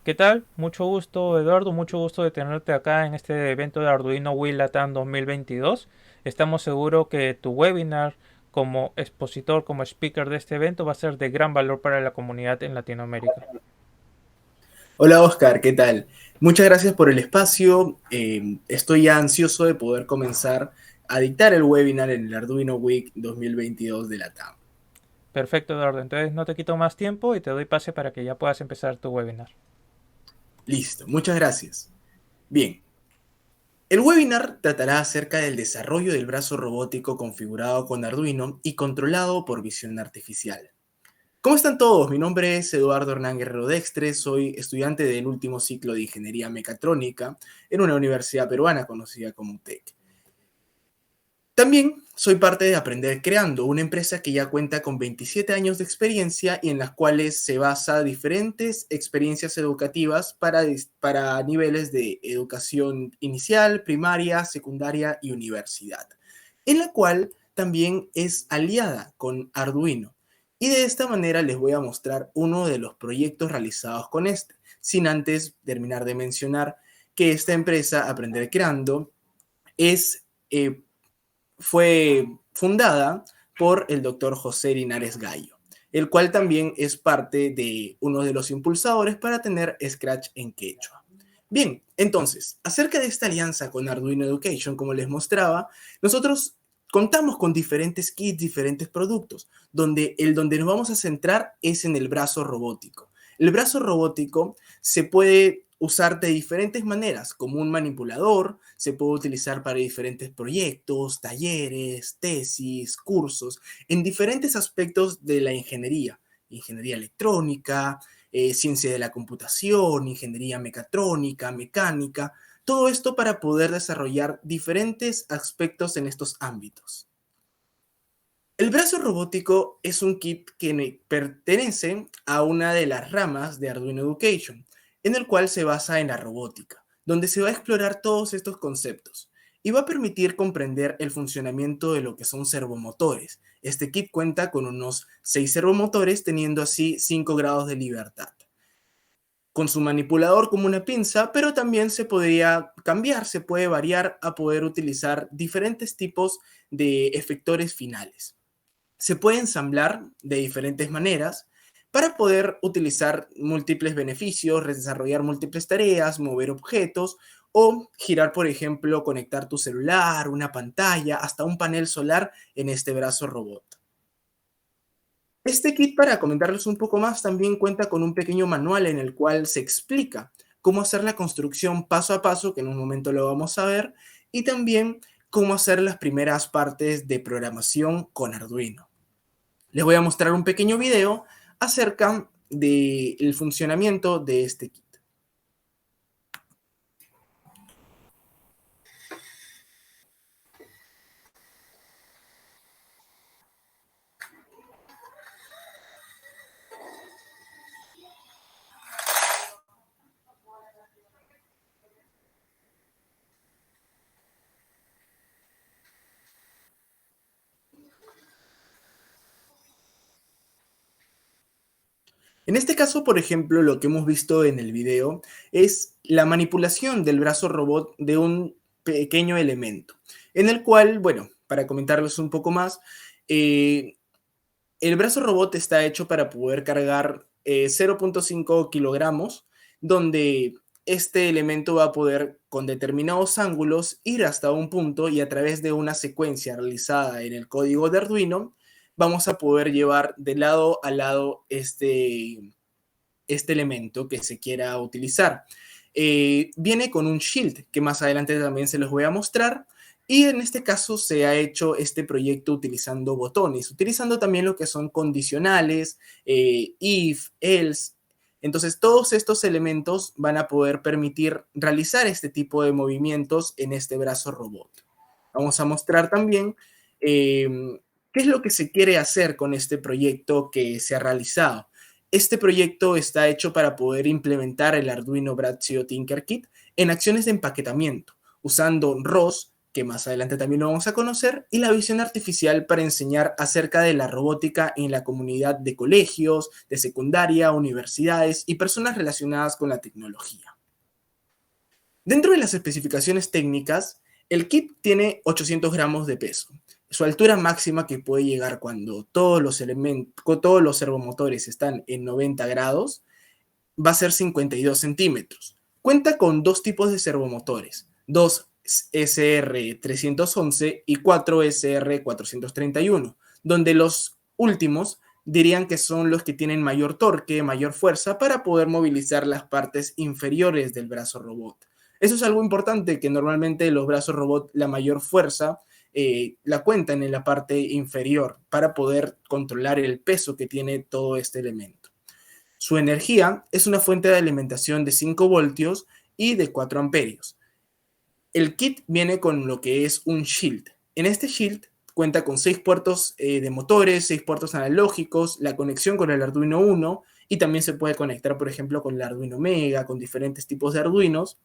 ¿Qué tal? Mucho gusto, Eduardo, mucho gusto de tenerte acá en este evento de Arduino Wheel Latam 2022. Estamos seguros que tu webinar como expositor, como speaker de este evento va a ser de gran valor para la comunidad en Latinoamérica. Hola Oscar, ¿qué tal? Muchas gracias por el espacio. Estoy ya ansioso de poder comenzar a dictar el webinar en el Arduino Week 2022 de la TAM. Perfecto, Eduardo. Entonces no te quito más tiempo y te doy pase para que ya puedas empezar tu webinar. Listo, muchas gracias. Bien, el webinar tratará acerca del desarrollo del brazo robótico configurado con Arduino y controlado por visión artificial. ¿Cómo están todos? Mi nombre es Eduardo Hernán Guerrero Dextre, soy estudiante del último ciclo de Ingeniería Mecatrónica en una universidad peruana conocida como UTEC. También soy parte de Aprender Creando, una empresa que ya cuenta con 27 años de experiencia y en las cuales se basa diferentes experiencias educativas para niveles de educación inicial, primaria, secundaria y universidad, en la cual también es aliada con Arduino. Y de esta manera les voy a mostrar uno de los proyectos realizados con este, sin antes terminar de mencionar que esta empresa, Aprender Creando, es fue fundada por el doctor José Linares Gallo, el cual también es parte de uno de los impulsadores para tener Scratch en quechua. Bien, entonces, acerca de esta alianza con Arduino Education, como les mostraba, nosotros contamos con diferentes kits, diferentes productos, donde nos vamos a centrar es en el brazo robótico. El brazo robótico se puede usar de diferentes maneras, como un manipulador, se puede utilizar para diferentes proyectos, talleres, tesis, cursos, en diferentes aspectos de la ingeniería. Ingeniería electrónica, ciencia de la computación, ingeniería mecatrónica, mecánica, todo esto para poder desarrollar diferentes aspectos en estos ámbitos. El brazo robótico es un kit que pertenece a una de las ramas de Arduino Education, en el cual se basa en la robótica, donde se va a explorar todos estos conceptos y va a permitir comprender el funcionamiento de lo que son servomotores. Este kit cuenta con unos 6 servomotores, teniendo así 5 grados de libertad con su manipulador como una pinza, pero también se podría cambiar, se puede variar a poder utilizar diferentes tipos de efectores finales. Se puede ensamblar de diferentes maneras para poder utilizar múltiples beneficios, desarrollar múltiples tareas, mover objetos o girar, por ejemplo, conectar tu celular, una pantalla, hasta un panel solar en este brazo robot. Este kit, para comentarles un poco más, también cuenta con un pequeño manual en el cual se explica cómo hacer la construcción paso a paso, que en un momento lo vamos a ver, y también cómo hacer las primeras partes de programación con Arduino. Les voy a mostrar un pequeño video acerca del funcionamiento de este kit. En este caso, por ejemplo, lo que hemos visto en el video es la manipulación del brazo robot de un pequeño elemento, en el cual, bueno, para comentarles un poco más, eh, el brazo robot está hecho para poder cargar 0.5 kilogramos, donde este elemento va a poder, con determinados ángulos, ir hasta un punto y a través de una secuencia realizada en el código de Arduino, vamos a poder llevar de lado a lado este elemento que se quiera utilizar. Viene con un shield que más adelante también se los voy a mostrar. Y en este caso se ha hecho este proyecto utilizando botones, utilizando también lo que son condicionales, if, else. Entonces todos estos elementos van a poder permitir realizar este tipo de movimientos en este brazo robot. Vamos a mostrar también qué es lo que se quiere hacer con este proyecto que se ha realizado. Este proyecto está hecho para poder implementar el Arduino Braccio Tinkerkit en acciones de empaquetamiento, usando ROS que más adelante también lo vamos a conocer, y la visión artificial para enseñar acerca de la robótica en la comunidad de colegios, de secundaria, universidades y personas relacionadas con la tecnología. Dentro de las especificaciones técnicas, el kit tiene 800 gramos de peso. Su altura máxima que puede llegar cuando todos los servomotores están en 90 grados va a ser 52 centímetros. Cuenta con dos tipos de servomotores, dos SR311 y 4 SR431, donde los últimos dirían que son los que tienen mayor torque, mayor fuerza para poder movilizar las partes inferiores del brazo robot. Eso es algo importante, que normalmente los brazos robot la mayor fuerza la cuentan en la parte inferior para poder controlar el peso que tiene todo este elemento. Su energía es una fuente de alimentación de 5 voltios y de 4 amperios. El kit viene con lo que es un shield. En este shield cuenta con 6 puertos de motores, 6 puertos analógicos, la conexión con el Arduino Uno, y también se puede conectar, por ejemplo, con el Arduino Mega, con diferentes tipos de Arduinos,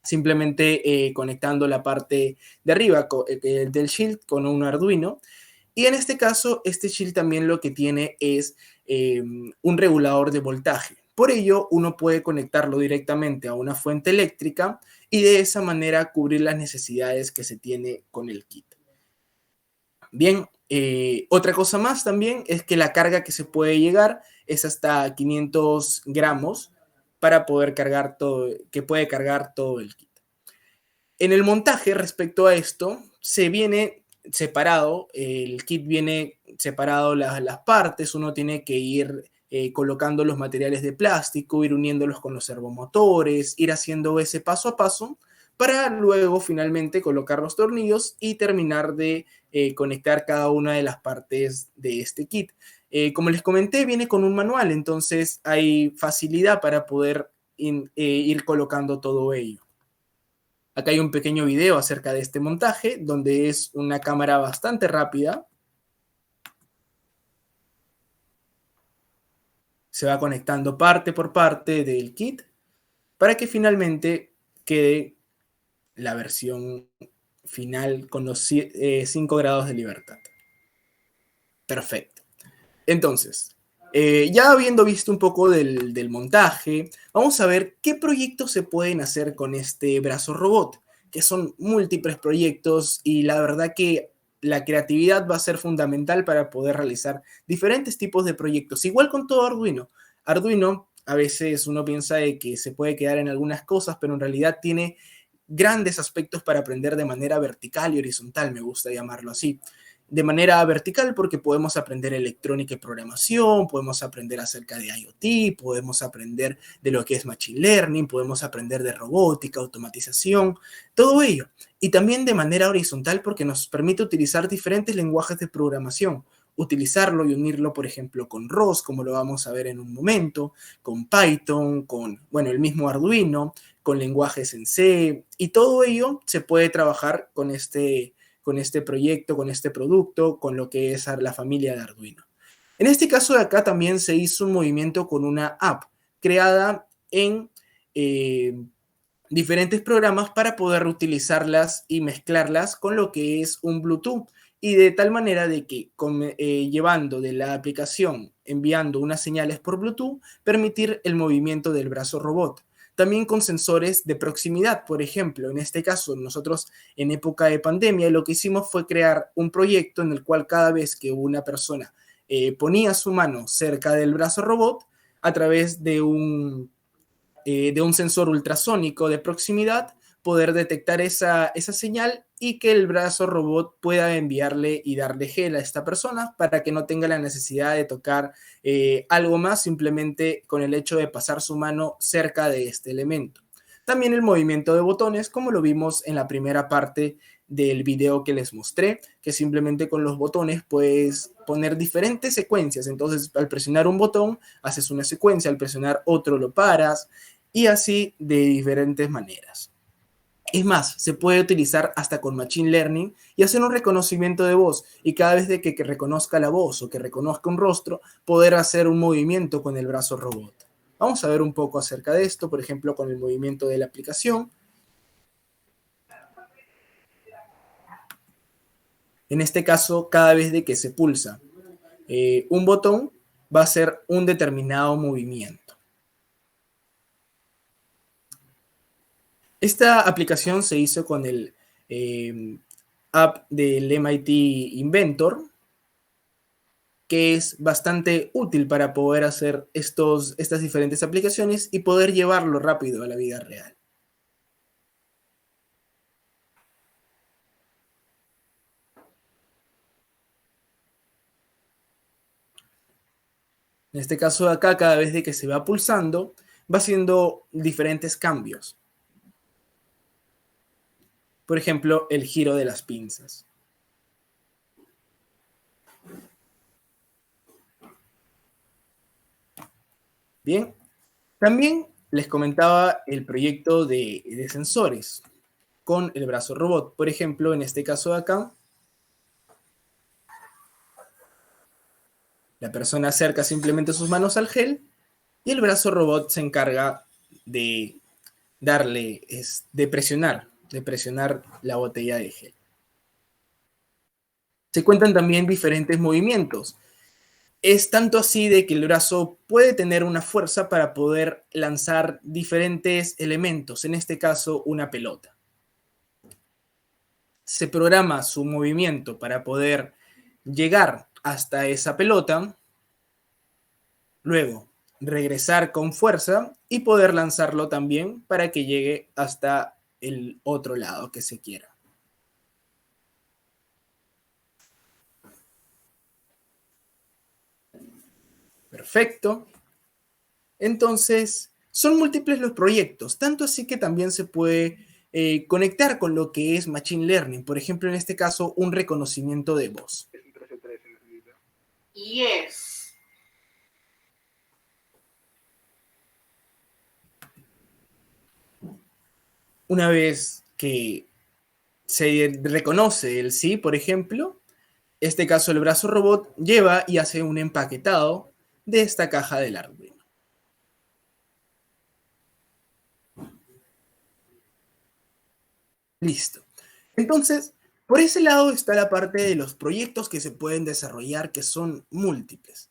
simplemente conectando la parte de arriba del shield con un Arduino. Y en este caso, este shield también lo que tiene es un regulador de voltaje. Por ello, uno puede conectarlo directamente a una fuente eléctrica y de esa manera cubrir las necesidades que se tiene con el kit. Bien, otra cosa más también es que la carga que se puede llegar es hasta 500 gramos para poder cargar todo, que puede cargar todo el kit. En el montaje, respecto a esto, se viene separado, el kit viene separado las partes, uno tiene que ir colocando los materiales de plástico, ir uniéndolos con los servomotores, ir haciendo ese paso a paso para luego finalmente colocar los tornillos y terminar de conectar cada una de las partes de este kit. Como les comenté, viene con un manual, entonces hay facilidad para poder ir colocando todo ello. Acá hay un pequeño video acerca de este montaje, donde es una cámara bastante rápida. Se va conectando parte por parte del kit para que finalmente quede la versión final con los 5 grados de libertad. Perfecto. Entonces, ya habiendo visto un poco del montaje, vamos a ver qué proyectos se pueden hacer con este brazo robot, que son múltiples proyectos y la verdad que la creatividad va a ser fundamental para poder realizar diferentes tipos de proyectos. Igual con todo Arduino. Arduino, a veces uno piensa de que se puede quedar en algunas cosas, pero en realidad tiene grandes aspectos para aprender de manera vertical y horizontal, me gusta llamarlo así. De manera vertical porque podemos aprender electrónica y programación, podemos aprender acerca de IoT, podemos aprender de lo que es Machine Learning, podemos aprender de robótica, automatización, todo ello. Y también de manera horizontal porque nos permite utilizar diferentes lenguajes de programación, utilizarlo y unirlo, por ejemplo, con ROS, como lo vamos a ver en un momento, con Python, con, bueno, el mismo Arduino, con lenguajes en C, y todo ello se puede trabajar con este proyecto, con este producto, con lo que es la familia de Arduino. En este caso de acá también se hizo un movimiento con una app creada en diferentes programas para poder utilizarlas y mezclarlas con lo que es un Bluetooth. Y de tal manera de que llevando de la aplicación, enviando unas señales por Bluetooth, permitir el movimiento del brazo robot. También con sensores de proximidad, por ejemplo, en este caso nosotros en época de pandemia lo que hicimos fue crear un proyecto en el cual cada vez que una persona ponía su mano cerca del brazo robot, a través de un sensor ultrasónico de proximidad, poder detectar esa señal y que el brazo robot pueda enviarle y darle gel a esta persona para que no tenga la necesidad de tocar algo más simplemente con el hecho de pasar su mano cerca de este elemento. También el movimiento de botones, como lo vimos en la primera parte del video que les mostré, que simplemente con los botones puedes poner diferentes secuencias. Entonces, al presionar un botón, haces una secuencia, al presionar otro lo paras, y así de diferentes maneras. Es más, se puede utilizar hasta con Machine Learning y hacer un reconocimiento de voz, y cada vez de que reconozca la voz o que reconozca un rostro, poder hacer un movimiento con el brazo robot. Vamos a ver un poco acerca de esto, por ejemplo, con el movimiento de la aplicación. En este caso, cada vez de que se pulsa un botón, va a ser un determinado movimiento. Esta aplicación se hizo con el app del MIT Inventor, que es bastante útil para poder hacer estas diferentes aplicaciones y poder llevarlo rápido a la vida real. En este caso de acá, cada vez de que se va pulsando, va haciendo diferentes cambios. Por ejemplo, el giro de las pinzas. Bien, también les comentaba el proyecto de sensores con el brazo robot. Por ejemplo, en este caso de acá, la persona acerca simplemente sus manos al gel y el brazo robot se encarga de darle, de presionar la botella de gel. Se cuentan también diferentes movimientos. Es tanto así de que el brazo puede tener una fuerza para poder lanzar diferentes elementos, en este caso una pelota. Se programa su movimiento para poder llegar hasta esa pelota, luego regresar con fuerza y poder lanzarlo también para que llegue hasta el otro lado que se quiera. Perfecto. Entonces, son múltiples los proyectos, tanto así que también se puede conectar con lo que es Machine Learning. Por ejemplo, en este caso, un reconocimiento de voz. Yes. Una vez que se reconoce el sí, por ejemplo, este caso el brazo robot lleva y hace un empaquetado de esta caja del Arduino. Listo. Entonces, por ese lado está la parte de los proyectos que se pueden desarrollar, que son múltiples.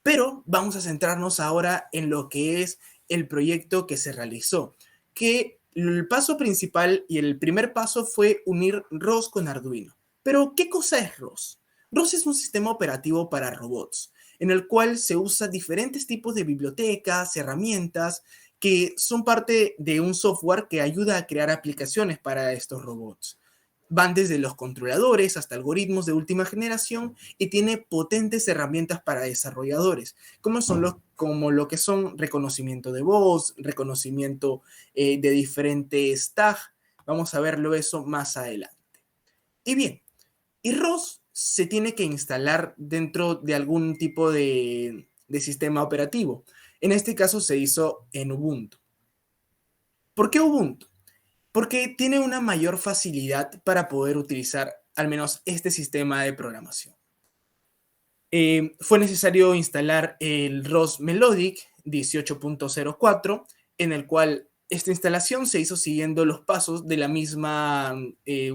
Pero vamos a centrarnos ahora en lo que es el proyecto que se realizó, que el paso principal y el primer paso fue unir ROS con Arduino. Pero, ¿qué cosa es ROS? ROS es un sistema operativo para robots, en el cual se usan diferentes tipos de bibliotecas, herramientas, que son parte de un software que ayuda a crear aplicaciones para estos robots. Van desde los controladores hasta algoritmos de última generación y tiene potentes herramientas para desarrolladores, como lo que son reconocimiento de voz, reconocimiento de diferentes tags. Vamos a verlo eso más adelante. Y bien, y ROS se tiene que instalar dentro de algún tipo de sistema operativo. En este caso se hizo en Ubuntu. ¿Por qué Ubuntu? Porque tiene una mayor facilidad para poder utilizar al menos este sistema de programación. Fue necesario instalar el ROS Melodic 18.04, en el cual esta instalación se hizo siguiendo los pasos de la misma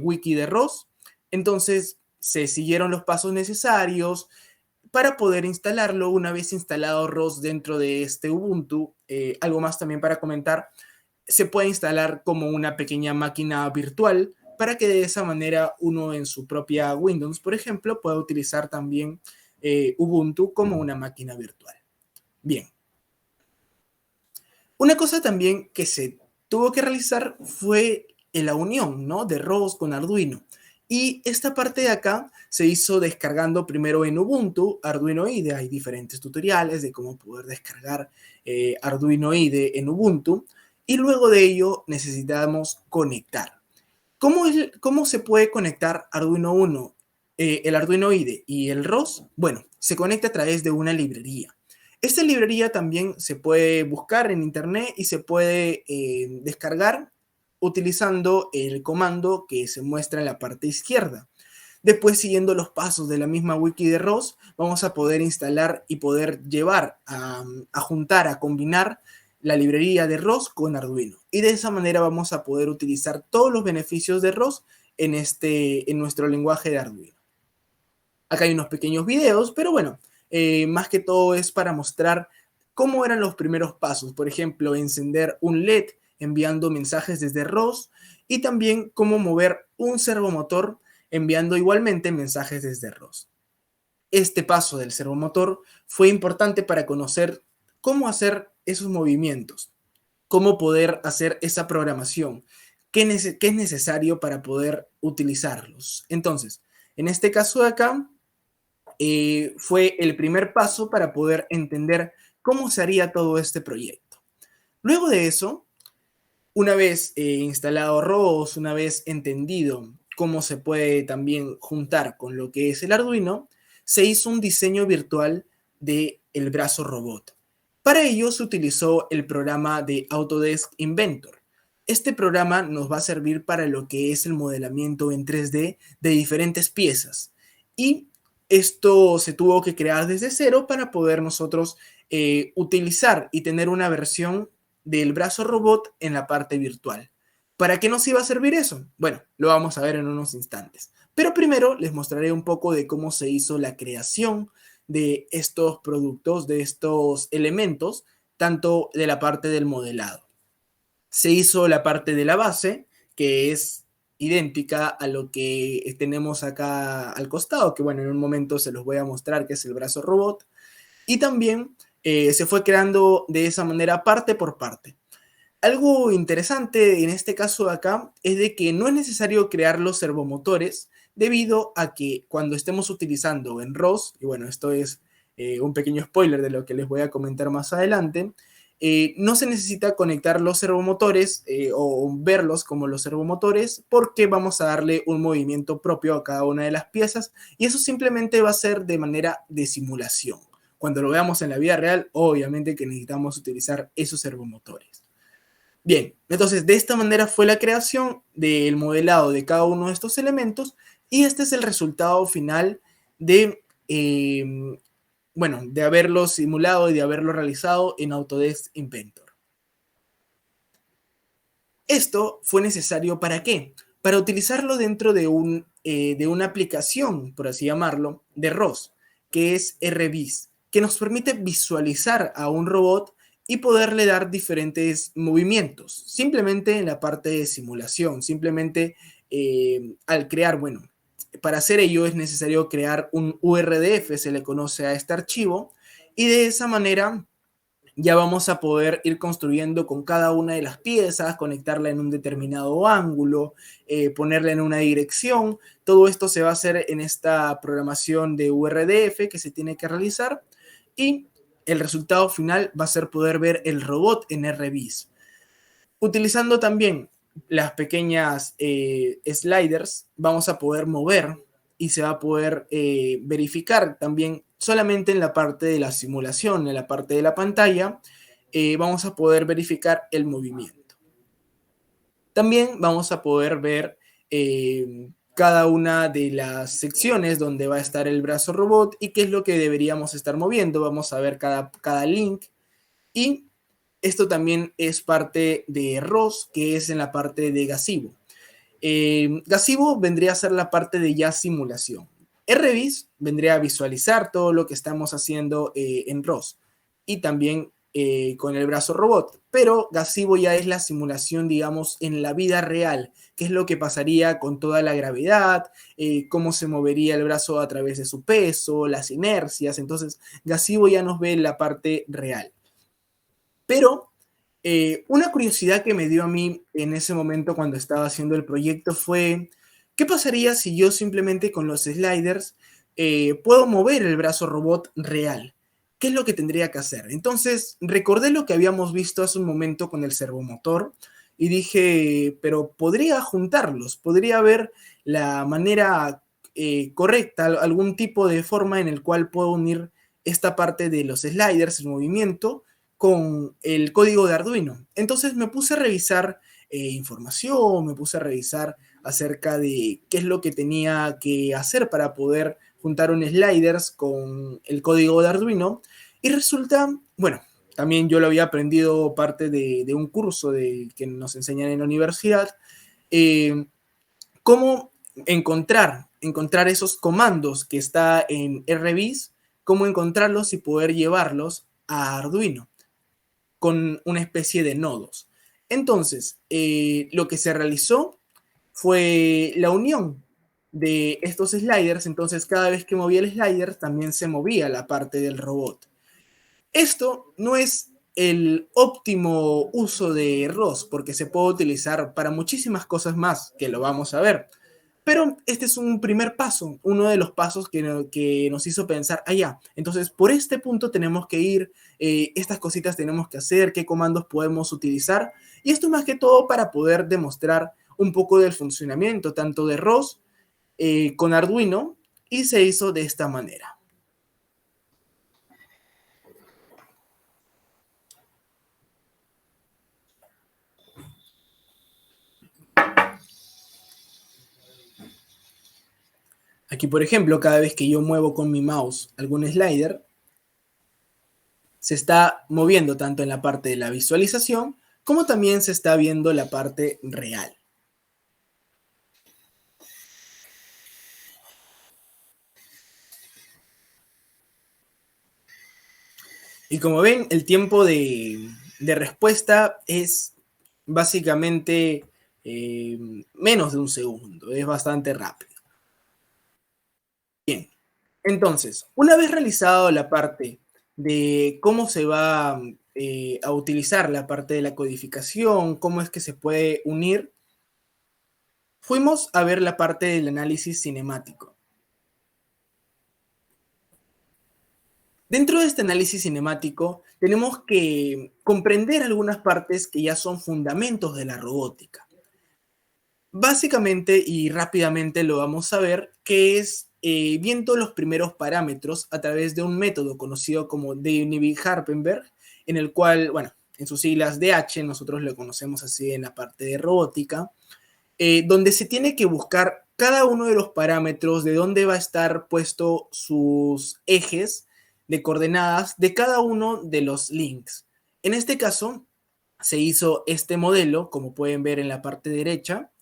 wiki de ROS. Entonces se siguieron los pasos necesarios para poder instalarlo. Una vez instalado ROS dentro de este Ubuntu, algo más también para comentar, se puede instalar como una pequeña máquina virtual para que de esa manera uno en su propia Windows, por ejemplo, pueda utilizar también Ubuntu como una máquina virtual. Bien. Una cosa también que se tuvo que realizar fue la unión, ¿no?, de ROS con Arduino. Y esta parte de acá se hizo descargando primero en Ubuntu Arduino IDE. Hay diferentes tutoriales de cómo poder descargar Arduino IDE en Ubuntu. Y luego de ello necesitamos conectar. ¿Cómo se puede conectar Arduino Uno, el Arduino IDE y el ROS? Bueno, se conecta a través de una librería. Esta librería también se puede buscar en internet y se puede descargar utilizando el comando que se muestra en la parte izquierda. Después, siguiendo los pasos de la misma wiki de ROS, vamos a poder instalar y poder llevar a juntar, a combinar la librería de ROS con Arduino. Y de esa manera vamos a poder utilizar todos los beneficios de ROS en nuestro lenguaje de Arduino. Acá hay unos pequeños videos, pero bueno, más que todo es para mostrar cómo eran los primeros pasos. Por ejemplo, encender un LED enviando mensajes desde ROS y también cómo mover un servomotor enviando igualmente mensajes desde ROS. Este paso del servomotor fue importante para conocer cómo hacer esos movimientos, cómo poder hacer esa programación, qué es necesario para poder utilizarlos. Entonces, en este caso de acá, fue el primer paso para poder entender cómo se haría todo este proyecto. Luego de eso, una vez instalado ROS, una vez entendido cómo se puede también juntar con lo que es el Arduino, se hizo un diseño virtual del brazo robot. Para ello se utilizó el programa de Autodesk Inventor. Este programa nos va a servir para lo que es el modelamiento en 3D de diferentes piezas. Y esto se tuvo que crear desde cero para poder nosotros utilizar y tener una versión del brazo robot en la parte virtual. ¿Para qué nos iba a servir eso? Bueno, lo vamos a ver en unos instantes. Pero primero les mostraré un poco de cómo se hizo la creación de estos productos, de estos elementos, tanto de la parte del modelado. Se hizo la parte de la base, que es idéntica a lo que tenemos acá al costado, que bueno, en un momento se los voy a mostrar, que es el brazo robot. Y también se fue creando de esa manera parte por parte. Algo interesante en este caso de acá es de que no es necesario crear los servomotores debido a que cuando estemos utilizando en ROS, y bueno, esto es un pequeño spoiler de lo que les voy a comentar más adelante, no se necesita conectar los servomotores o verlos como los servomotores porque vamos a darle un movimiento propio a cada una de las piezas y eso simplemente va a ser de manera de simulación. Cuando lo veamos en la vida real, obviamente que necesitamos utilizar esos servomotores. Bien, entonces de esta manera fue la creación del modelado de cada uno de estos elementos y este es el resultado final de, bueno, de haberlo simulado y de haberlo realizado en Autodesk Inventor. Esto fue necesario ¿para qué? Para utilizarlo dentro de una aplicación, por así llamarlo, de ROS, que es RViz, que nos permite visualizar a un robot y poderle dar diferentes movimientos, simplemente en la parte de simulación, simplemente al crear, bueno, para hacer ello es necesario crear un URDF, se le conoce a este archivo, y de esa manera ya vamos a poder ir construyendo con cada una de las piezas, conectarla en un determinado ángulo, ponerla en una dirección. Todo esto se va a hacer en esta programación de URDF que se tiene que realizar y el resultado final va a ser poder ver el robot en RViz. Utilizando también las pequeñas sliders, vamos a poder mover y se va a poder verificar también solamente en la parte de la simulación, en la parte de la pantalla, vamos a poder verificar el movimiento. También vamos a poder ver cada una de las secciones donde va a estar el brazo robot y qué es lo que deberíamos estar moviendo. Vamos a ver cada link y esto también es parte de ROS, que es en la parte de Gazebo. Gazebo vendría a ser la parte de ya simulación. RViz vendría a visualizar todo lo que estamos haciendo en ROS y también con el brazo robot. Pero Gazebo ya es la simulación, digamos, en la vida real. ¿Qué es lo que pasaría con toda la gravedad? ¿Cómo se movería el brazo a través de su peso? Las inercias. Entonces, Gazebo ya nos ve la parte real. Pero una curiosidad que me dio a mí en ese momento cuando estaba haciendo el proyecto fue, ¿qué pasaría si yo simplemente con los sliders puedo mover el brazo robot real? ¿Qué es lo que tendría que hacer? Entonces recordé lo que habíamos visto hace un momento con el servomotor y dije, pero podría juntarlos, podría haber la manera correcta, algún tipo de forma en el cual puedo unir esta parte de los sliders, el movimiento, con el código de Arduino. Entonces me puse a revisar información, me puse a revisar acerca de qué es lo que tenía que hacer para poder juntar un sliders con el código de Arduino y resulta, bueno, también yo lo había aprendido parte de un curso que nos enseñan en la universidad, cómo encontrar encontrar esos comandos que está en RBIS, cómo encontrarlos y poder llevarlos a Arduino con una especie de nodos. Entonces, lo que se realizó fue la unión de estos sliders. Entonces, cada vez que movía el slider, también se movía la parte del robot. Esto no es el óptimo uso de ROS, porque se puede utilizar para muchísimas cosas más, que lo vamos a ver. Pero este es un primer paso, uno de los pasos que nos hizo pensar, ya, entonces por este punto tenemos que ir, estas cositas tenemos que hacer, qué comandos podemos utilizar. Y esto más que todo para poder demostrar un poco del funcionamiento, tanto de ROS con Arduino, y se hizo de esta manera. Aquí, por ejemplo, cada vez que yo muevo con mi mouse algún slider, se está moviendo tanto en la parte de la visualización como también se está viendo la parte real. Y como ven, el tiempo de respuesta es básicamente menos de un segundo, es bastante rápido. Bien, entonces, una vez realizado la parte de cómo se va a utilizar la parte de la codificación, cómo es que se puede unir, fuimos a ver la parte del análisis cinemático. Dentro de este análisis cinemático tenemos que comprender algunas partes que ya son fundamentos de la robótica. Básicamente y rápidamente lo vamos a ver, que es viendo los primeros parámetros a través de un método conocido como Debye-Harpenberg, en el cual, bueno, en sus siglas DH, nosotros lo conocemos así en la parte de robótica, donde se tiene que buscar cada uno de los parámetros, de dónde va a estar puesto sus ejes de coordenadas de cada uno de los links. En este caso, se hizo este modelo, como pueden ver en la parte derecha,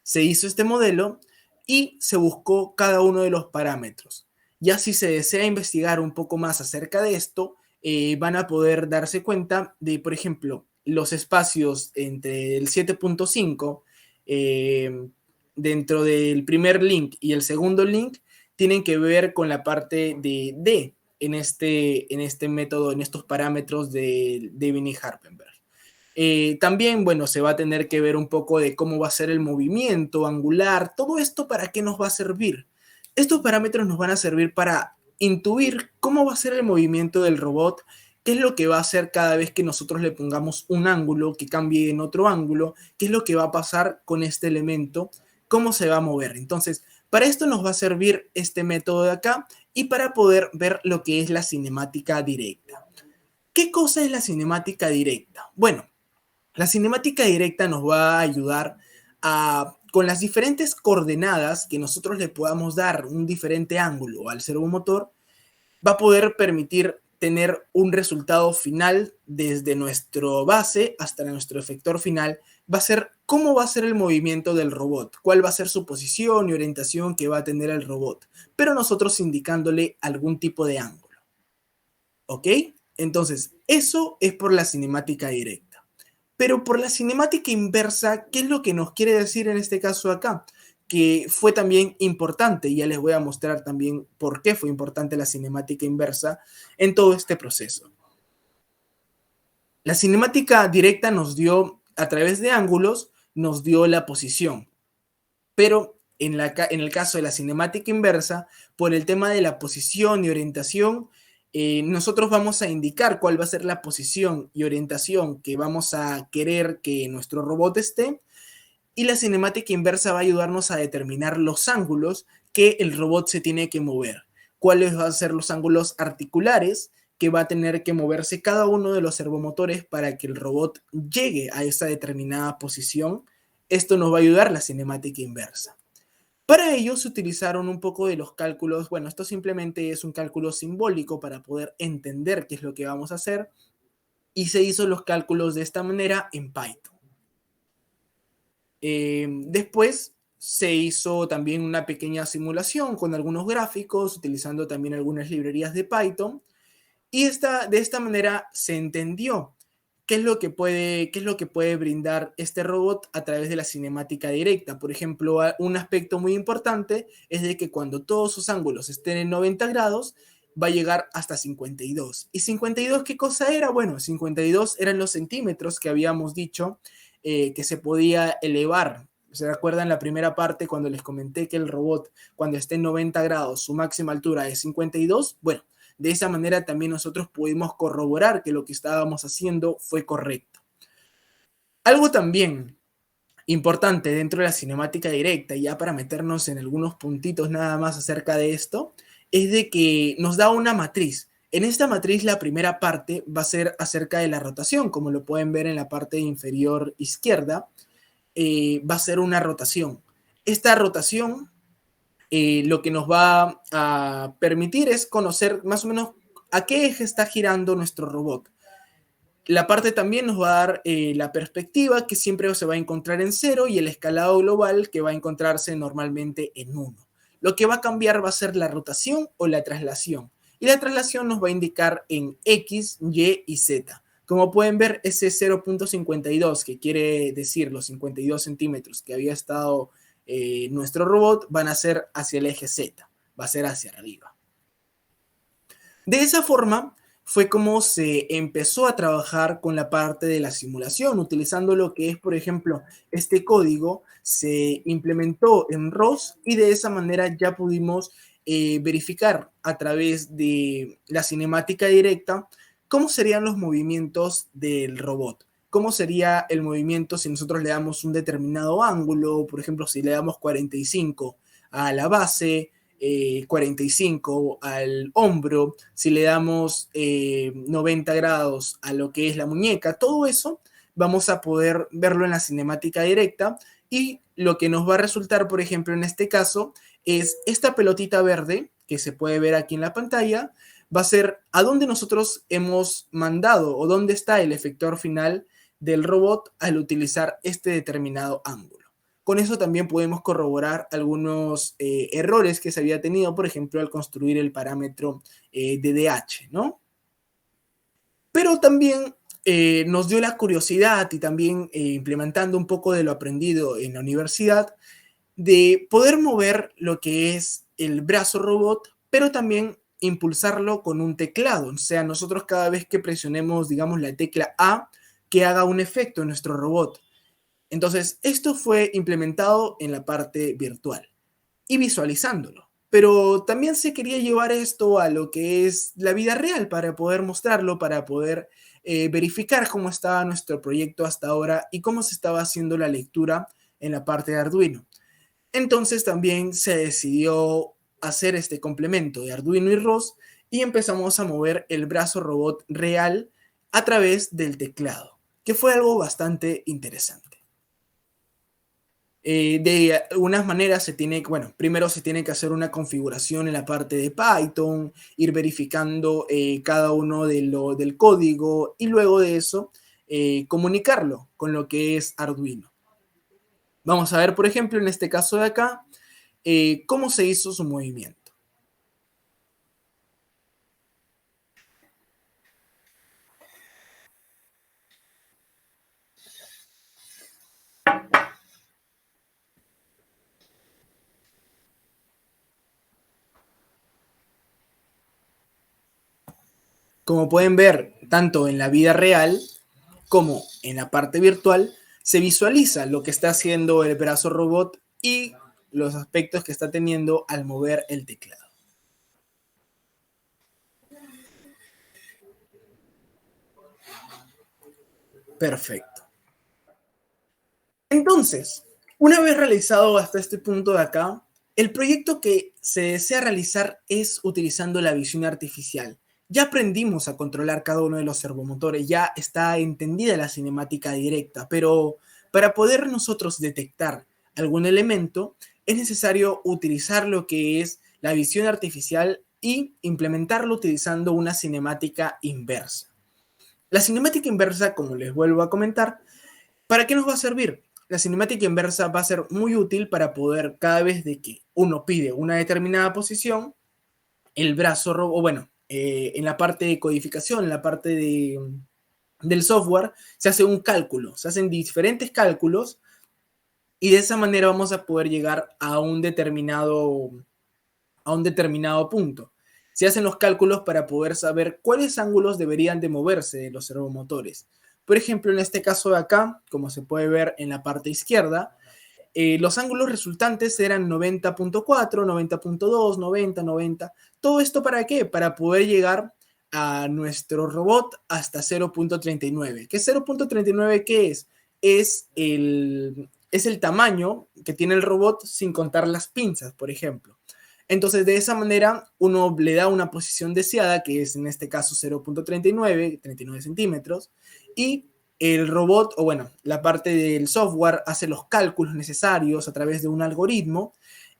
se hizo este modelo y se buscó cada uno de los parámetros. Ya si se desea investigar un poco más acerca de esto, van a poder darse cuenta de, por ejemplo, los espacios entre el 7.5 dentro del primer link y el segundo link tienen que ver con la parte de D en este método, en estos parámetros de Debye-Harpenberg. También, bueno, se va a tener que ver un poco de cómo va a ser el movimiento angular, todo esto para qué nos va a servir. Estos parámetros nos van a servir para intuir cómo va a ser el movimiento del robot, qué es lo que va a hacer cada vez que nosotros le pongamos un ángulo, que cambie en otro ángulo, qué es lo que va a pasar con este elemento, cómo se va a mover. Entonces, para esto nos va a servir este método de acá y para poder ver lo que es la cinemática directa. ¿Qué cosa es la cinemática directa? Bueno, la cinemática directa nos va a ayudar con las diferentes coordenadas que nosotros le podamos dar un diferente ángulo al servomotor, va a poder permitir tener un resultado final desde nuestro base hasta nuestro efector final. Va a ser cómo va a ser el movimiento del robot, cuál va a ser su posición y orientación que va a tener el robot, pero nosotros indicándole algún tipo de ángulo. ¿Ok? Entonces, eso es por la cinemática directa. Pero por la cinemática inversa, ¿qué es lo que nos quiere decir en este caso acá? Que fue también importante, y ya les voy a mostrar también por qué fue importante la cinemática inversa en todo este proceso. La cinemática directa nos dio, a través de ángulos, nos dio la posición, pero en el caso de la cinemática inversa, por el tema de la posición y orientación, nosotros vamos a indicar cuál va a ser la posición y orientación que vamos a querer que nuestro robot esté, y la cinemática inversa va a ayudarnos a determinar los ángulos que el robot se tiene que mover, cuáles van a ser los ángulos articulares que va a tener que moverse cada uno de los servomotores para que el robot llegue a esa determinada posición. Esto nos va a ayudar la cinemática inversa. Para ello se utilizaron un poco de los cálculos. Bueno, esto simplemente es un cálculo simbólico para poder entender qué es lo que vamos a hacer, y se hizo los cálculos de esta manera en Python. Después se hizo también una pequeña simulación con algunos gráficos, utilizando también algunas librerías de Python, y de esta manera se entendió qué es lo que puede brindar este robot a través de la cinemática directa. Por ejemplo, un aspecto muy importante es de que cuando todos sus ángulos estén en 90 grados, va a llegar hasta 52. ¿Y 52 qué cosa era? Bueno, 52 eran los centímetros que habíamos dicho que se podía elevar. ¿Se recuerdan la primera parte cuando les comenté que el robot, cuando esté en 90 grados, su máxima altura es 52? Bueno, de esa manera también nosotros pudimos corroborar que lo que estábamos haciendo fue correcto. Algo también importante dentro de la cinemática directa, ya para meternos en algunos puntitos nada más acerca de esto, es de que nos da una matriz. En esta matriz la primera parte va a ser acerca de la rotación, como lo pueden ver en la parte inferior izquierda, va a ser una rotación. Esta rotación lo que nos va a permitir es conocer más o menos a qué eje está girando nuestro robot. La parte también nos va a dar la perspectiva, que siempre se va a encontrar en 0, y el escalado global, que va a encontrarse normalmente en 1. Lo que va a cambiar va a ser la rotación o la traslación. Y la traslación nos va a indicar en X, Y y Z. Como pueden ver, ese 0.52, que quiere decir los 52 centímetros que había estado nuestro robot, van a ser hacia el eje Z, va a ser hacia arriba. De esa forma fue como se empezó a trabajar con la parte de la simulación, utilizando lo que es, por ejemplo, este código se implementó en ROS, y de esa manera ya pudimos verificar a través de la cinemática directa cómo serían los movimientos del robot. ¿Cómo sería el movimiento si nosotros le damos un determinado ángulo? Por ejemplo, si le damos 45 a la base, 45 al hombro, si le damos 90 grados a lo que es la muñeca, todo eso vamos a poder verlo en la cinemática directa, y lo que nos va a resultar, por ejemplo, en este caso, es esta pelotita verde que se puede ver aquí en la pantalla, va a ser a dónde nosotros hemos mandado o dónde está el efector final del robot al utilizar este determinado ángulo. Con eso también podemos corroborar algunos errores que se había tenido, por ejemplo, al construir el parámetro DDH, ¿no? Pero también nos dio la curiosidad, y también implementando un poco de lo aprendido en la universidad, de poder mover lo que es el brazo robot, pero también impulsarlo con un teclado. O sea, nosotros cada vez que presionemos, digamos, la tecla A, que haga un efecto en nuestro robot. Entonces, esto fue implementado en la parte virtual y visualizándolo. Pero también se quería llevar esto a lo que es la vida real para poder mostrarlo, para poder verificar cómo estaba nuestro proyecto hasta ahora y cómo se estaba haciendo la lectura en la parte de Arduino. Entonces también se decidió hacer este complemento de Arduino y ROS, y empezamos a mover el brazo robot real a través del teclado, que fue algo bastante interesante. De algunas maneras se tiene, bueno, primero se tiene que hacer una configuración en la parte de Python, ir verificando cada uno del código, y luego de eso comunicarlo con lo que es Arduino. Vamos a ver, por ejemplo, en este caso de acá, cómo se hizo su movimiento. Como pueden ver, tanto en la vida real como en la parte virtual, se visualiza lo que está haciendo el brazo robot y los aspectos que está teniendo al mover el teclado. Perfecto. Entonces, una vez realizado hasta este punto de acá, el proyecto que se desea realizar es utilizando la visión artificial. Ya aprendimos a controlar cada uno de los servomotores, ya está entendida la cinemática directa, pero para poder nosotros detectar algún elemento, es necesario utilizar lo que es la visión artificial y implementarlo utilizando una cinemática inversa. La cinemática inversa, como les vuelvo a comentar, ¿para qué nos va a servir? la cinemática inversa va a ser muy útil para poder, cada vez de que uno pide una determinada posición, el brazo, o bueno, en la parte de codificación, en la parte del software, se hace un cálculo, se hacen diferentes cálculos y de esa manera vamos a poder llegar a un determinado punto. Se hacen los cálculos para poder saber cuáles ángulos deberían de moverse de los servomotores. Por ejemplo, en este caso de acá, como se puede ver en la parte izquierda, los ángulos resultantes eran 90.4, 90.2, 90, 90. ¿Todo esto para qué? Para poder llegar a nuestro robot hasta 0.39. ¿Qué 0.39 qué es? Es el tamaño que tiene el robot sin contar las pinzas, por ejemplo. Entonces, de esa manera, uno le da una posición deseada, que es en este caso 0.39, 39 centímetros, y el robot, o bueno, la parte del software hace los cálculos necesarios a través de un algoritmo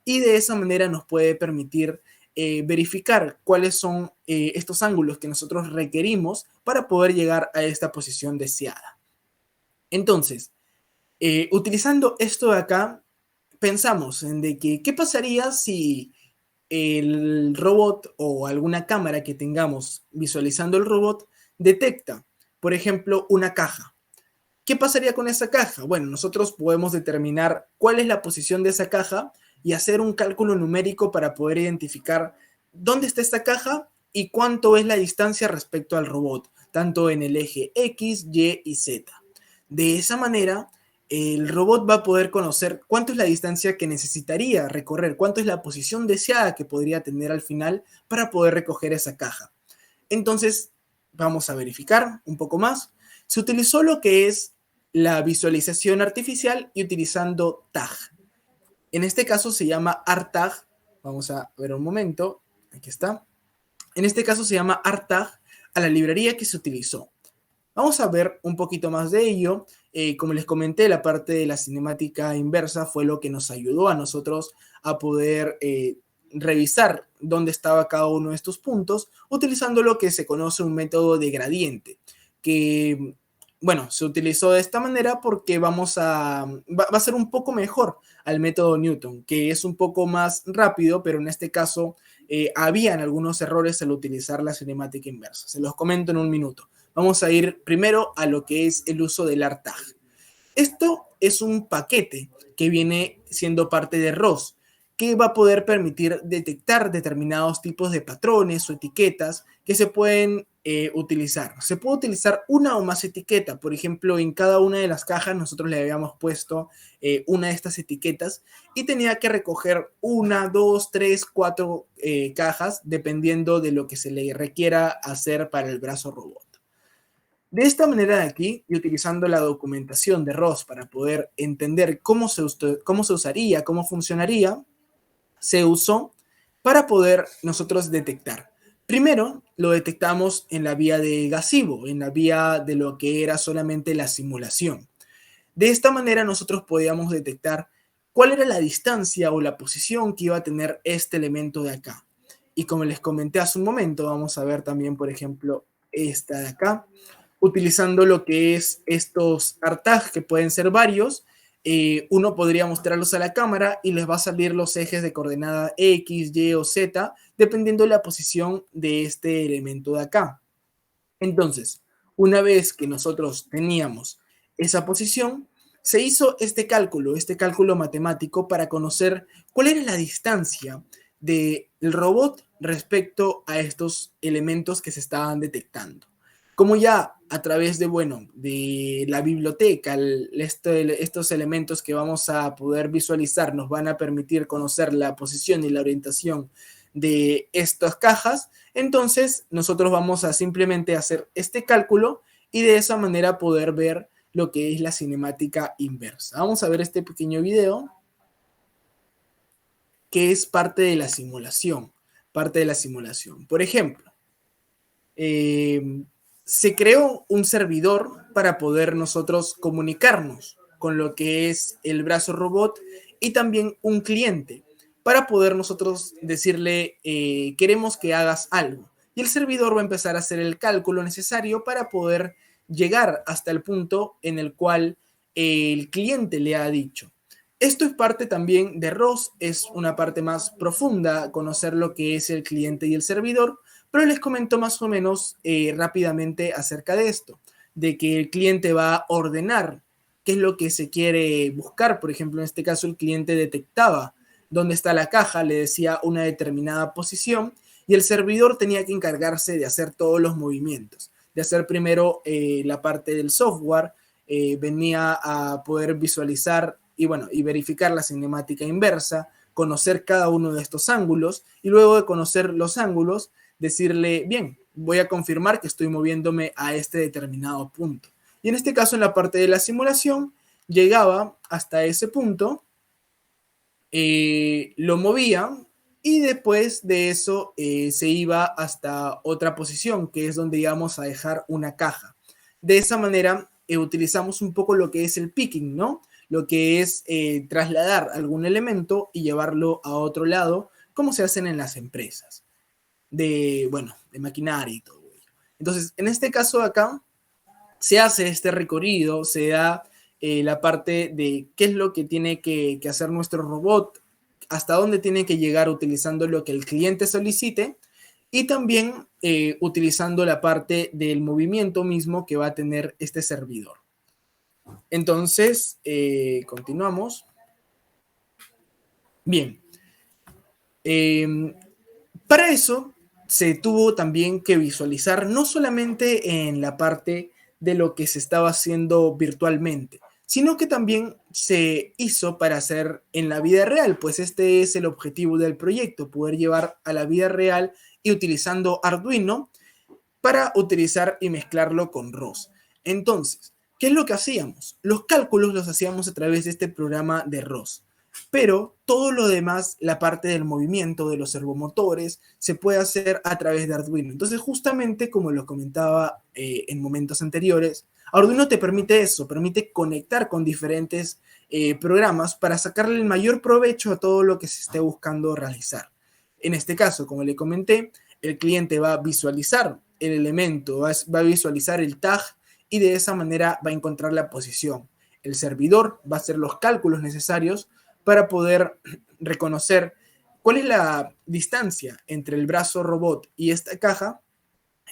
y de esa manera nos puede permitir verificar cuáles son estos ángulos que nosotros requerimos para poder llegar a esta posición deseada. Entonces, utilizando esto de acá, pensamos en de que, ¿qué pasaría si el robot o alguna cámara que tengamos visualizando el robot detecta, por ejemplo, una caja? ¿Qué pasaría con esa caja? Bueno, nosotros podemos determinar cuál es la posición de esa caja y hacer un cálculo numérico para poder identificar dónde está esta caja y cuánto es la distancia respecto al robot, tanto en el eje X, Y y Z. De esa manera, el robot va a poder conocer cuánto es la distancia que necesitaría recorrer, cuánto es la posición deseada que podría tener al final para poder recoger esa caja. Entonces, vamos a verificar un poco más. Se utilizó lo que es la visualización artificial y utilizando tag. En este caso se llama ARTAG. Vamos a ver un momento. Aquí está. En este caso se llama ARTAG a la librería que se utilizó. Vamos a ver un poquito más de ello. Como les comenté, la parte de la cinemática inversa fue lo que nos ayudó a nosotros a poder revisar dónde estaba cada uno de estos puntos, utilizando lo que se conoce un método de gradiente, que, bueno, se utilizó de esta manera porque va a ser un poco mejor al método Newton, que es un poco más rápido, pero en este caso habían algunos errores al utilizar la cinemática inversa. Se los comento en un minuto. Vamos a ir primero a lo que es el uso del ARTAG. Esto es un paquete que viene siendo parte de ROS, que va a poder permitir detectar determinados tipos de patrones o etiquetas que se pueden utilizar. Se puede utilizar una o más etiquetas. Por ejemplo, en cada una de las cajas nosotros le habíamos puesto una de estas etiquetas y tenía que recoger una, dos, tres, cuatro cajas dependiendo de lo que se le requiera hacer para el brazo robot. De esta manera de aquí, y utilizando la documentación de ROS para poder entender cómo se usaría, cómo funcionaría, se usó para poder nosotros detectar. Primero, lo detectamos en la vía de Gazebo, en la vía de lo que era solamente la simulación. De esta manera nosotros podíamos detectar cuál era la distancia o la posición que iba a tener este elemento de acá. Y como les comenté hace un momento, vamos a ver también, por ejemplo, esta de acá, utilizando lo que es estos ARTAG, que pueden ser varios. Uno podría mostrarlos a la cámara y les va a salir los ejes de coordenada X, Y o Z, dependiendo de la posición de este elemento de acá. Entonces, una vez que nosotros teníamos esa posición, se hizo este cálculo matemático para conocer cuál era la distancia del robot respecto a estos elementos que se estaban detectando. Como ya a través de, bueno, de la biblioteca, estos elementos que vamos a poder visualizar nos van a permitir conocer la posición y la orientación de estas cajas, entonces nosotros vamos a simplemente hacer este cálculo y de esa manera poder ver lo que es la cinemática inversa. Vamos a ver este pequeño video que es parte de la simulación. Parte de la simulación. Por ejemplo, se creó un servidor para poder nosotros comunicarnos con lo que es el brazo robot y también un cliente para poder nosotros decirle queremos que hagas algo. Y el servidor va a empezar a hacer el cálculo necesario para poder llegar hasta el punto en el cual el cliente le ha dicho. Esto es parte también de ROS, es una parte más profunda, conocer lo que es el cliente y el servidor, pero les comento más o menos rápidamente acerca de esto, de que el cliente va a ordenar qué es lo que se quiere buscar. Por ejemplo, en este caso el cliente detectaba dónde está la caja, le decía una determinada posición y el servidor tenía que encargarse de hacer todos los movimientos, de hacer primero la parte del software, venía a poder visualizar y, bueno, y verificar la cinemática inversa, conocer cada uno de estos ángulos y luego de conocer los ángulos, decirle, bien, voy a confirmar que estoy moviéndome a este determinado punto. Y en este caso, en la parte de la simulación, llegaba hasta ese punto, lo movía y después de eso se iba hasta otra posición, que es donde íbamos a dejar una caja. De esa manera utilizamos un poco lo que es el picking, ¿no? Lo que es trasladar algún elemento y llevarlo a otro lado, como se hacen en las empresas de, bueno, de maquinaria y todo ello. Entonces, en este caso de acá, se hace este recorrido, se da la parte de qué es lo que tiene que hacer nuestro robot, hasta dónde tiene que llegar utilizando lo que el cliente solicite y también utilizando la parte del movimiento mismo que va a tener este servidor. Entonces, continuamos. Bien. Para eso se tuvo también que visualizar no solamente en la parte de lo que se estaba haciendo virtualmente, sino que también se hizo para hacer en la vida real, pues este es el objetivo del proyecto, poder llevar a la vida real y utilizando Arduino para utilizar y mezclarlo con ROS. Entonces, ¿qué es lo que hacíamos? Los cálculos los hacíamos a través de este programa de ROS, pero todo lo demás, la parte del movimiento, de los servomotores, se puede hacer a través de Arduino. Entonces, justamente como lo comentaba en momentos anteriores, Arduino te permite eso, permite conectar con diferentes programas para sacarle el mayor provecho a todo lo que se esté buscando realizar. En este caso, como le comenté, el cliente va a visualizar el elemento, va a visualizar el tag y de esa manera va a encontrar la posición. El servidor va a hacer los cálculos necesarios para poder reconocer cuál es la distancia entre el brazo robot y esta caja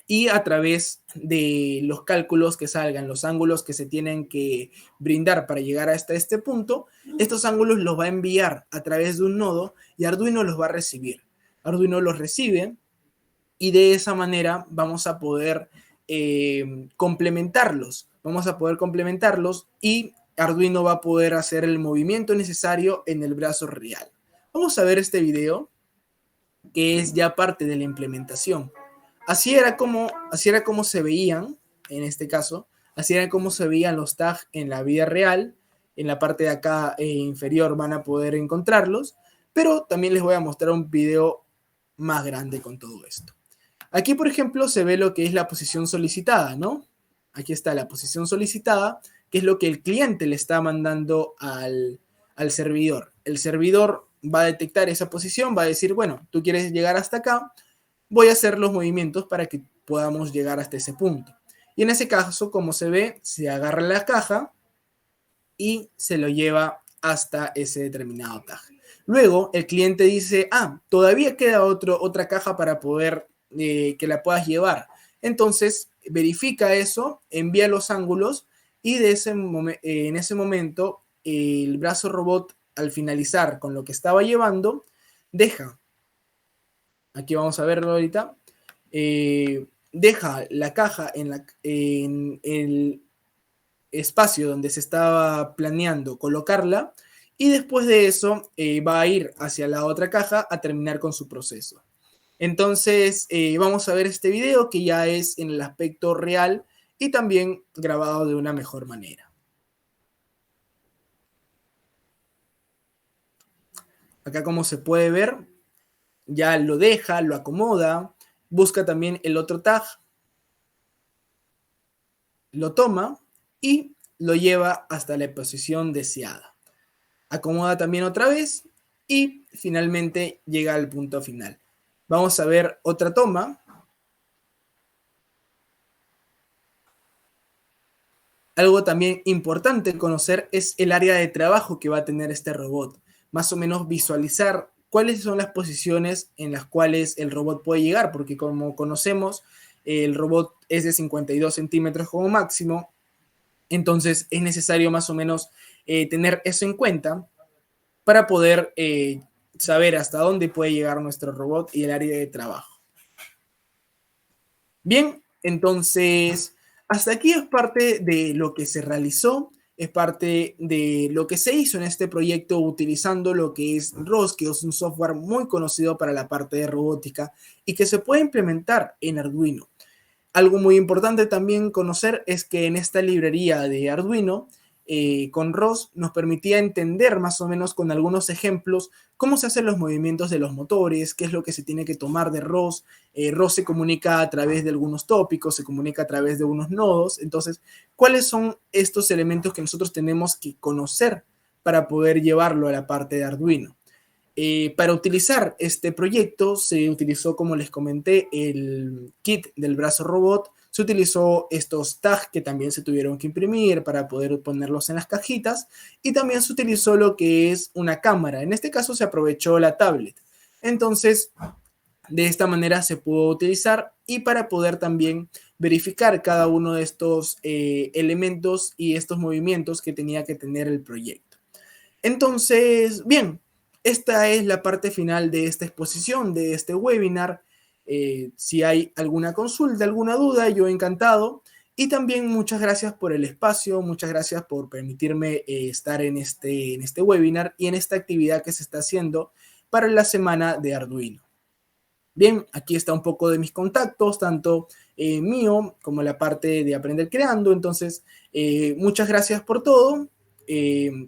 y a través de los cálculos que salgan, los ángulos que se tienen que brindar para llegar hasta este punto, estos ángulos los va a enviar a través de un nodo y Arduino los va a recibir. Arduino los recibe y de esa manera vamos a poder complementarlos. Vamos a poder complementarlos y Arduino va a poder hacer el movimiento necesario en el brazo real. Vamos a ver este video que es ya parte de la implementación. Así era como se veían, en este caso, así era como se veían los tags en la vida real. En la parte de acá inferior van a poder encontrarlos, pero también les voy a mostrar un video más grande con todo esto. Aquí, por ejemplo, se ve lo que es la posición solicitada, ¿no? Aquí está la posición solicitada, que es lo que el cliente le está mandando al servidor. El servidor va a detectar esa posición, va a decir, bueno, tú quieres llegar hasta acá, voy a hacer los movimientos para que podamos llegar hasta ese punto. Y en ese caso, como se ve, se agarra la caja y se lo lleva hasta ese determinado tag. Luego, el cliente dice, todavía queda otra caja para poder que la puedas llevar. Entonces, verifica eso, envía los ángulos y en ese momento, el brazo robot, al finalizar con lo que estaba llevando, deja, aquí vamos a verlo ahorita, deja la caja en el espacio donde se estaba planeando colocarla y después de eso va a ir hacia la otra caja a terminar con su proceso. Entonces vamos a ver este video que ya es en el aspecto real y también grabado de una mejor manera. Acá como se puede ver, ya lo deja, lo acomoda, busca también el otro tag, lo toma y lo lleva hasta la posición deseada. Acomoda también otra vez y finalmente llega al punto final. Vamos a ver otra toma. Algo también importante conocer es el área de trabajo que va a tener este robot. Más o menos visualizar cuáles son las posiciones en las cuales el robot puede llegar, porque como conocemos, el robot es de 52 centímetros como máximo, entonces es necesario más o menos tener eso en cuenta para poder saber hasta dónde puede llegar nuestro robot y el área de trabajo. Bien, entonces, hasta aquí es parte de lo que se realizó, es parte de lo que se hizo en este proyecto utilizando lo que es ROS, que es un software muy conocido para la parte de robótica y que se puede implementar en Arduino. Algo muy importante también conocer es que en esta librería de Arduino, con ROS, nos permitía entender más o menos con algunos ejemplos cómo se hacen los movimientos de los motores, qué es lo que se tiene que tomar de ROS. ROS se comunica a través de algunos tópicos, se comunica a través de unos nodos. Entonces, ¿cuáles son estos elementos que nosotros tenemos que conocer para poder llevarlo a la parte de Arduino? Para utilizar este proyecto se utilizó, como les comenté, el kit del brazo robot. Se utilizó estos tags que también se tuvieron que imprimir para poder ponerlos en las cajitas. Y también se utilizó lo que es una cámara. En este caso se aprovechó la tablet. Entonces, de esta manera se pudo utilizar y para poder también verificar cada uno de estos elementos y estos movimientos que tenía que tener el proyecto. Entonces, bien, esta es la parte final de esta exposición, de este webinar. Si hay alguna consulta, alguna duda, yo encantado. Y también muchas gracias por el espacio, muchas gracias por permitirme estar en este webinar y en esta actividad que se está haciendo para la semana de Arduino. Bien, aquí está un poco de mis contactos, tanto mío como la parte de Aprender Creando. Entonces, muchas gracias por todo.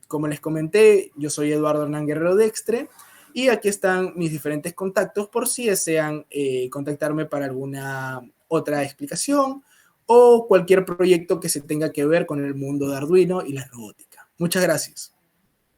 Como les comenté, yo soy Eduardo Hernán Guerrero Dextre y aquí están mis diferentes contactos por si desean contactarme para alguna otra explicación o cualquier proyecto que se tenga que ver con el mundo de Arduino y la robótica. Muchas gracias.